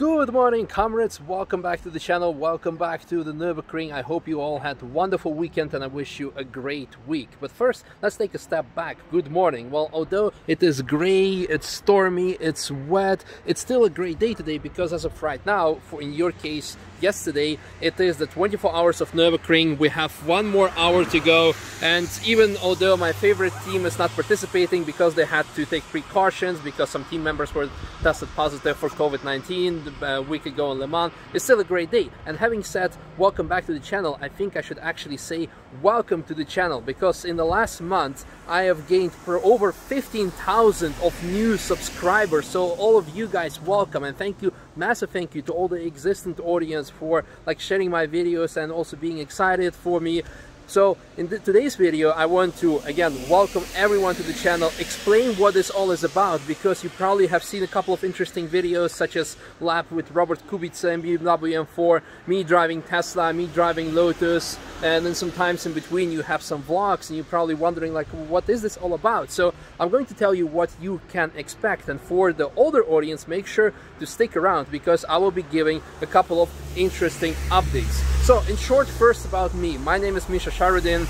Good morning, comrades. Welcome back to the channel. Welcome back to the Nürburgring. I hope you all had a wonderful weekend and I wish you a great week. But first, let's take a step back. Good morning. Well, although it is gray, it's stormy, it's wet, it's still a great day today because as of right now, in your case, yesterday, it is the 24 hours of Nürburgring. We have one more hour to go, and even although my favorite team is not participating because they had to take precautions because some team members were tested positive for COVID-19 a week ago in Le Mans, it's still a great day. And having said welcome back to the channel, I think I should actually say welcome to the channel, because in the last month I have gained for over 15,000 of new subscribers. So all of you guys, welcome, and thank you, massive thank you to all the existing audience for sharing my videos and also being excited for me. So in today's video, I want to again welcome everyone to the channel, explain what this all is about, because you probably have seen a couple of interesting videos such as lap with Robert Kubica and BMW M4, me driving Tesla, me driving Lotus, and then sometimes in between you have some vlogs and you're probably wondering what is this all about? So I'm going to tell you what you can expect, and for the older audience, make sure to stick around because I will be giving a couple of interesting updates. So in short, first about me, my name is Misha Charoudin.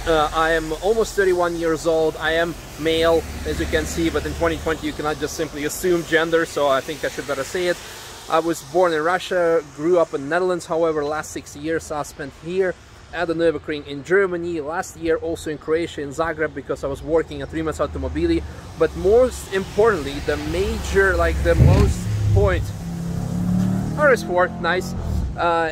I am almost 31 years old. I am male, as you can see, but in 2020 you cannot just simply assume gender, so I think I should better say it. I was born in Russia, grew up in the Netherlands, however, last 6 years I spent here at the Nürburgring in Germany, last year also in Croatia, in Zagreb, because I was working at Rimac Automobili. But most importantly, the major, the most point, RS4, nice,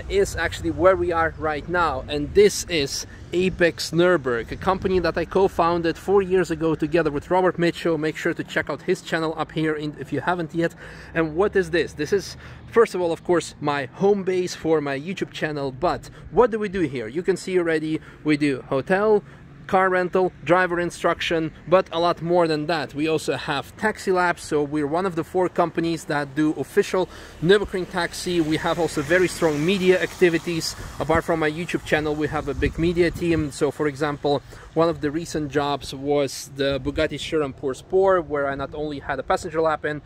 is actually where we are right now, and this is Apex Nürburg, a company that I co-founded 4 years ago together with Robert Mitchell. Make sure to check out his channel up here if you haven't yet. And what is this? This is, first of all, of course, my home base for my YouTube channel. But what do we do here? You can see already we do hotel, car rental, driver instruction, but a lot more than that. We also have taxi labs, so we're one of the 4 companies that do official Nürburgring taxi. We have also very strong media activities. Apart from my YouTube channel, we have a big media team. So for example, one of the recent jobs was the Bugatti Chiron Pour Sport, where I not only had a passenger lap in,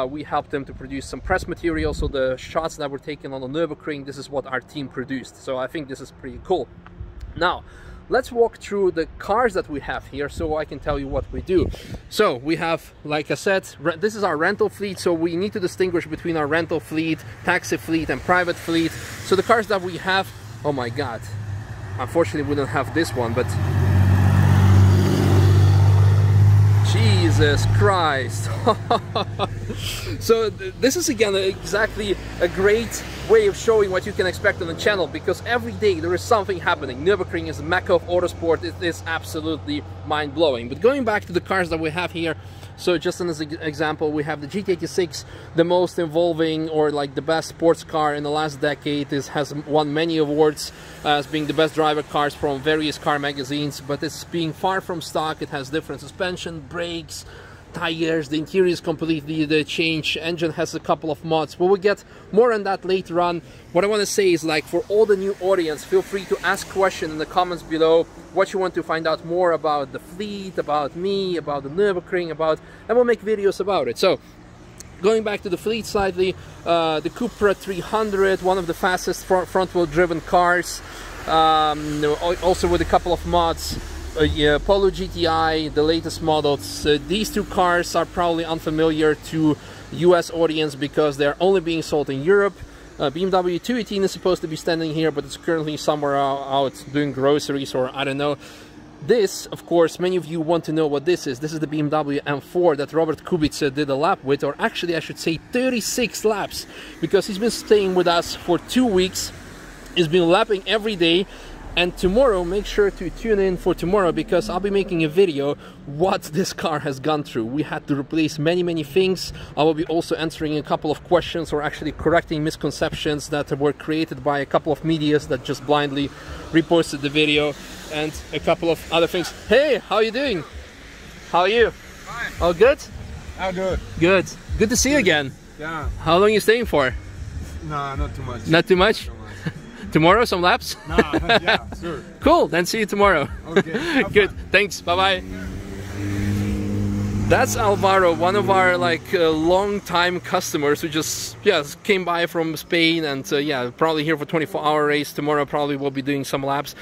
we helped them to produce some press material, so the shots that were taken on the Nürburgring, this is what our team produced. So I think this is pretty cool. Now, let's walk through the cars that we have here so I can tell you what we do. So we have, like I said, this is our rental fleet, so we need to distinguish between our rental fleet, taxi fleet and private fleet. So the cars that we have, oh my god, unfortunately we don't have this one, but Jesus Christ. So this is again exactly a great way of showing what you can expect on the channel, because every day there is something happening. Nürburgring is the mecca of autosport. It is absolutely mind-blowing. But going back to the cars that we have here, so just as an example, we have the GT86, the most involving or the best sports car in the last decade. This has won many awards as being the best driver cars from various car magazines, but it's being far from stock. It has different suspension, brakes, tires, the interior is completely changed, engine has a couple of mods, but we'll get more on that later on. What I want to say is, for all the new audience, feel free to ask questions in the comments below, what you want to find out more about the fleet, about me, about the Nürburgring, and we'll make videos about it. So going back to the fleet slightly, the Cupra 300, one of the fastest front-wheel driven cars, also with a couple of mods. Polo GTI, the latest models. These 2 cars are probably unfamiliar to US audience because they're only being sold in Europe. BMW 218 is supposed to be standing here, but it's currently somewhere out doing groceries, or I don't know. This, of course, many of you want to know what this is. This is the BMW M4 that Robert Kubica did a lap with, or actually I should say 36 laps, because he's been staying with us for 2 weeks. He's been lapping every day. And tomorrow, make sure to tune in for tomorrow, because I'll be making a video what this car has gone through. We had to replace many things. I will be also answering a couple of questions, or actually correcting misconceptions that were created by a couple of medias that just blindly reposted the video, and a couple of other things. Hey, how are you doing? How are you? Fine. All good? I'm good. Good. Good to see you again. Yeah. How long are you staying for? No, not too much. Not too much? Tomorrow, some laps? No, yeah, sure. Cool, then see you tomorrow. Okay. Good, thanks, bye-bye. That's Alvaro, one of our long-time customers who just came by from Spain, and yeah, probably here for 24-hour race. Tomorrow probably will be doing some laps.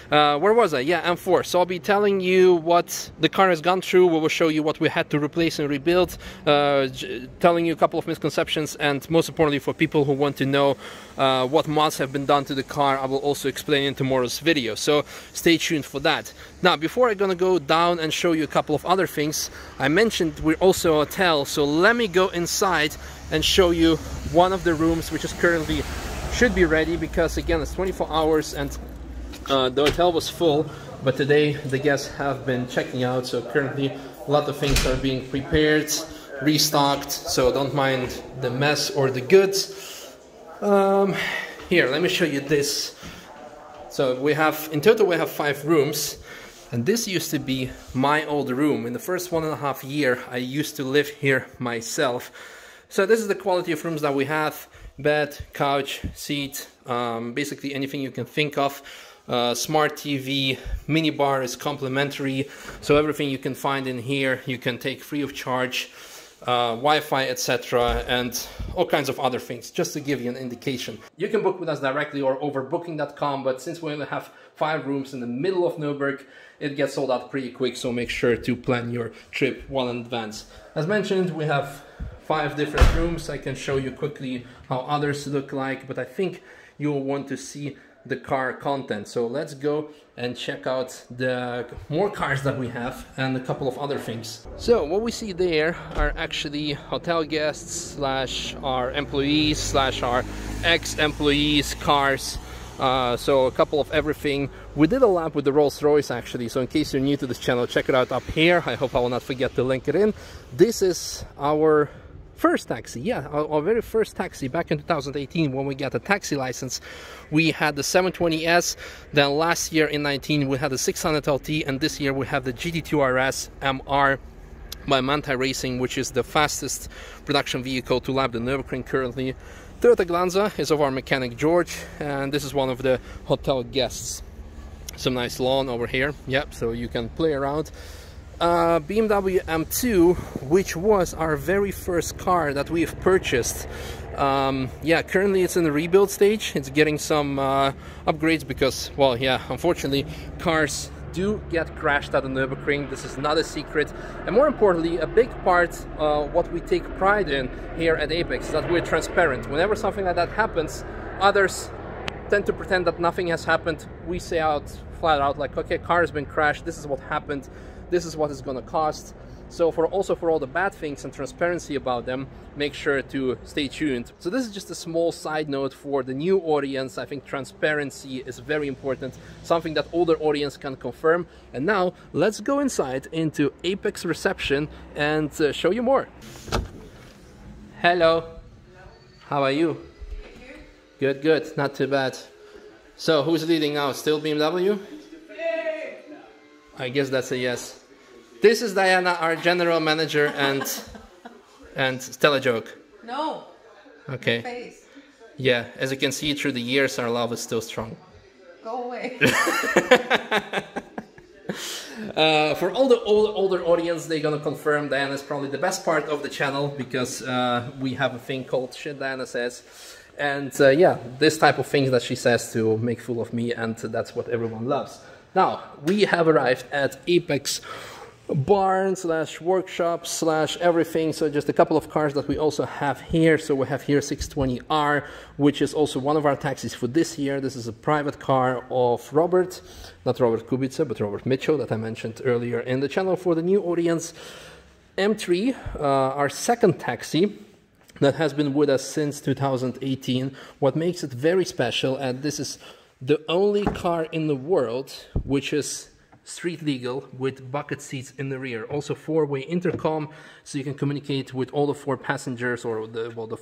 Where was I? Yeah, M4. So I'll be telling you what the car has gone through. We will show you what we had to replace and rebuild, telling you a couple of misconceptions, and most importantly, for people who want to know what mods have been done to the car, I will also explain in tomorrow's video. So stay tuned for that. Now, before I'm gonna go down and show you a couple of other things, I mentioned we're also a hotel, so let me go inside and show you one of the rooms which is currently should be ready, because again it's 24 hours and the hotel was full, but today the guests have been checking out, so currently a lot of things are being prepared, restocked, so don't mind the mess or the goods. Here, let me show you this. So we have, in total we have 5 rooms, and this used to be my old room. In the first 1.5 years I used to live here myself. So this is the quality of rooms that we have: bed, couch, seat, basically anything you can think of. Smart TV, mini bar is complimentary, so everything you can find in here you can take free of charge, Wi-Fi, etc., and all kinds of other things, just to give you an indication. You can book with us directly or over booking.com, but since we only have 5 rooms in the middle of Nürburgring, it gets sold out pretty quick, so make sure to plan your trip well in advance. As mentioned, we have 5 different rooms. I can show you quickly how others look like, but I think you'll want to see the car content. So let's go and check out the more cars that we have and a couple of other things. So what we see there are actually hotel guests slash our employees slash our ex-employees cars. So a couple of everything. We did a lap with the Rolls-Royce actually, so in case you're new to this channel, check it out up here. I hope I will not forget to link it in. This is our first taxi, yeah, our very first taxi back in 2018 when we got a taxi license. We had the 720S, then last year in 19 we had the 600 LT, and this year we have the GT2 RS MR by Manthey-Racing, which is the fastest production vehicle to lap the Nürburgring currently. Toyota Glanza is of our mechanic George, and this is one of the hotel guests. Some nice lawn over here, yep, so you can play around. BMW M2, which was our very first car that we've purchased. Yeah, currently it's in the rebuild stage. It's getting some upgrades because, well, yeah, unfortunately cars do get crashed at the Nürburgring. This is not a secret, and more importantly, a big part what we take pride in here at Apex is that we're transparent. Whenever something like that happens, others tend to pretend that nothing has happened. We say out flat out, like, okay, car has been crashed, this is what happened, this is what it's gonna cost. So for all the bad things and transparency about them, make sure to stay tuned. So this is just a small side note for the new audience. I think transparency is very important, something that older audience can confirm. And now let's go inside into Apex reception and show you more. Hello. How are you? Good, good, not too bad. So who's leading now? Still BMW? I guess that's a yes. This is Diana, our general manager, and tell a joke. No. Okay. Face. Yeah, as you can see through the years, our love is still strong. Go away. For all the older audience, they're gonna confirm Diana is probably the best part of the channel, because we have a thing called Shit Diana Says. And yeah, this type of things that she says to make fool of me, and that's what everyone loves. Now, we have arrived at Apex barn slash workshop slash everything. So just a couple of cars that we also have here. So we have here 620R, which is also one of our taxis for this year. This is a private car of Robert, not Robert Kubica, but Robert Mitchell, that I mentioned earlier in the channel. For the new audience, M3, our second taxi that has been with us since 2018. What makes it very special, and this is the only car in the world which is street legal with bucket seats in the rear, also 4-way intercom, so you can communicate with all the 4 passengers, or the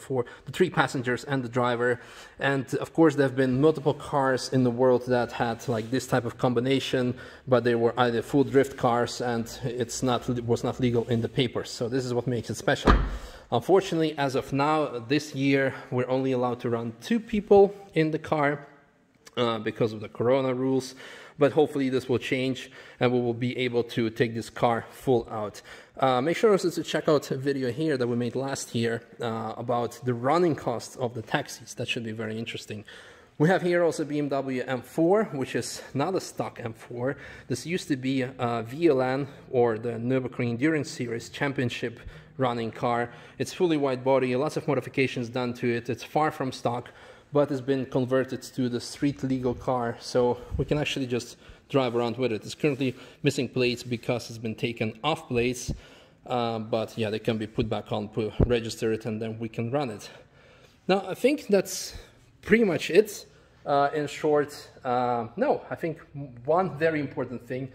3 passengers and the driver. And of course there have been multiple cars in the world that had like this type of combination, but they were either full drift cars and it was not legal in the papers. So this is what makes it special. Unfortunately, as of now, this year we're only allowed to run 2 people in the car. because of the Corona rules. But hopefully this will change and we will be able to take this car full out. Make sure also to check out a video here that we made last year about the running costs of the taxis. That should be very interesting. We have here also BMW M4, which is not a stock M4. This used to be a VLN, or the Nürburgring Endurance Series Championship running car. It's fully wide body, lots of modifications done to it. It's far from stock, but it's been converted to the street legal car, so we can actually just drive around with it. It's currently missing plates because it's been taken off plates, but yeah, they can be put back on, register it, and then we can run it. Now, I think that's pretty much it. In short, no, I think one very important thing,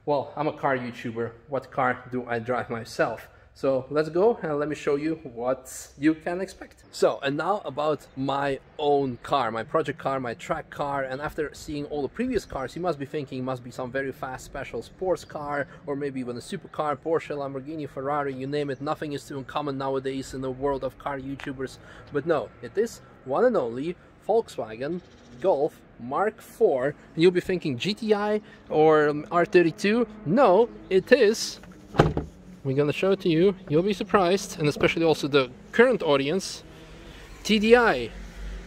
well, I'm a car YouTuber. What car do I drive myself? So let's go and let me show you what you can expect. So, and now about my own car, my project car, my track car. And after seeing all the previous cars, you must be thinking it must be some very fast special sports car, or maybe even a supercar, Porsche, Lamborghini, Ferrari, you name it. Nothing is too uncommon nowadays in the world of car YouTubers. But no, it is one and only Volkswagen Golf Mark IV. And you'll be thinking GTI or R32. No, it is. We're gonna show it to you. You'll be surprised, and especially also the current audience. TDI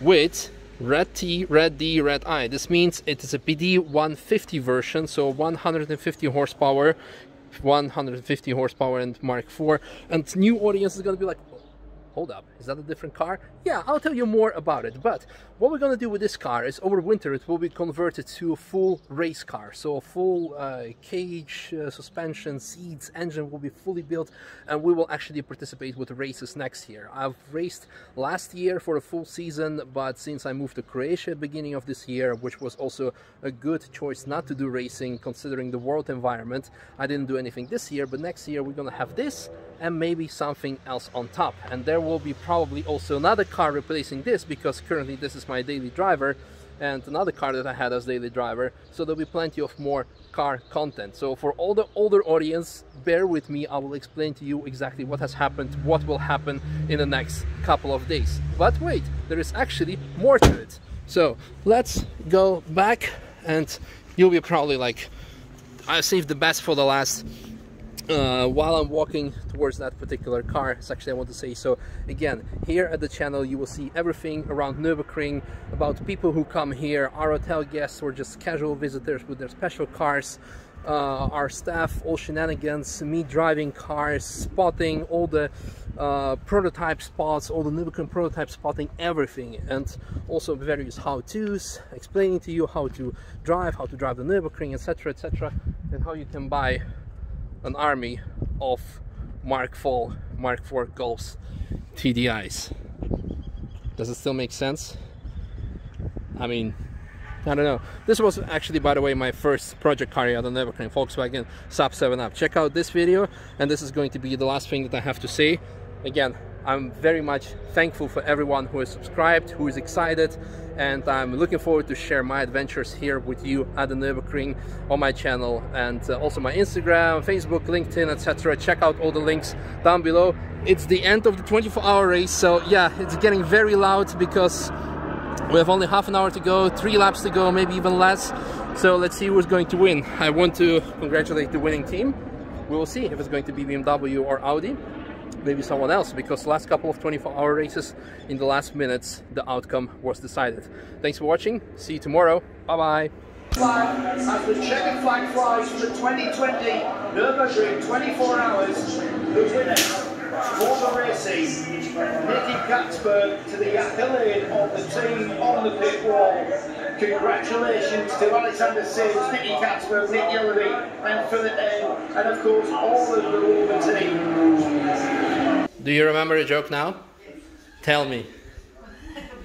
with red T, red D, red I. This means it is a PD 150 version, so 150 horsepower, 150 horsepower and Mark IV. And new audience is gonna be like, hold up, is that a different car? Yeah, I'll tell you more about it. But what we're gonna do with this car is over winter it will be converted to a full race car. So a full cage, suspension, seats, engine will be fully built, and we will actually participate with races next year. I've raced last year for a full season, but since I moved to Croatia at the beginning of this year, which was also a good choice not to do racing considering the world environment, I didn't do anything this year. But next year we're gonna have this and maybe something else on top, and there will be probably also another car replacing this, because currently this is my daily driver and another car that I had as daily driver, so there'll be plenty of more car content. So for all the older audience, bear with me, I will explain to you exactly what has happened, what will happen in the next couple of days. But wait, there is actually more to it. So let's go back, and you'll be probably like, I saved the best for the last. While I'm walking towards that particular car, it's actually I want to say, so again, here at the channel you will see everything around Nürburgring, about people who come here, our hotel guests or just casual visitors with their special cars, our staff, all shenanigans, me driving cars, spotting all the prototype spots, all the Nürburgring prototype spotting, everything, and also various how-tos, explaining to you how to drive the Nürburgring, etc, etc, and how you can buy an army of Mark IV Golfs TDIs. Does it still make sense? I mean, I don't know. This was actually, by the way, my first project car at the Nürburgring, Volkswagen Sub 7 Up. Check out this video, and this is going to be the last thing that I have to say. Again, I'm very much thankful for everyone who is subscribed, who is excited, and I'm looking forward to share my adventures here with you at the Nürburgring on my channel, and also my Instagram, Facebook, LinkedIn, etc. Check out all the links down below. It's the end of the 24-hour race, so yeah, it's getting very loud because we have only half an hour to go, 3 laps to go, maybe even less. So let's see who's going to win. I want to congratulate the winning team. We will see if it's going to be BMW or Audi, maybe someone else, because the last couple of 24-hour races, in the last minutes, the outcome was decided. Thanks for watching. See you tomorrow. Bye-bye. As the checkered flag flies for the 2020 Nürburgring 24 hours, the winner for the racing, Nicky Katzberg, to the accolade of the team on the pit wall. Congratulations to Alexander Sims, Nicky Katzberg, Nick Yellowby, and Philip N, and of course all of the Rover team. Do you remember the joke now? Tell me.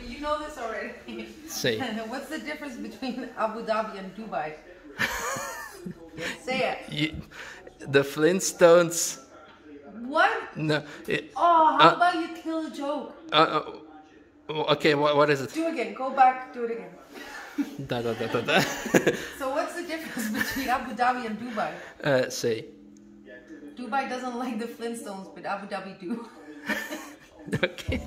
You know this already. Say. What's the difference between Abu Dhabi and Dubai? Say it. The Flintstones. What? No. Oh, how about you kill a joke? Okay, what is it? Do it again. Go back. Do it again. Da, da, da, da, da. So what's the difference between Abu Dhabi and Dubai? Say. Dubai doesn't like the Flintstones, but Abu Dhabi do. Okay.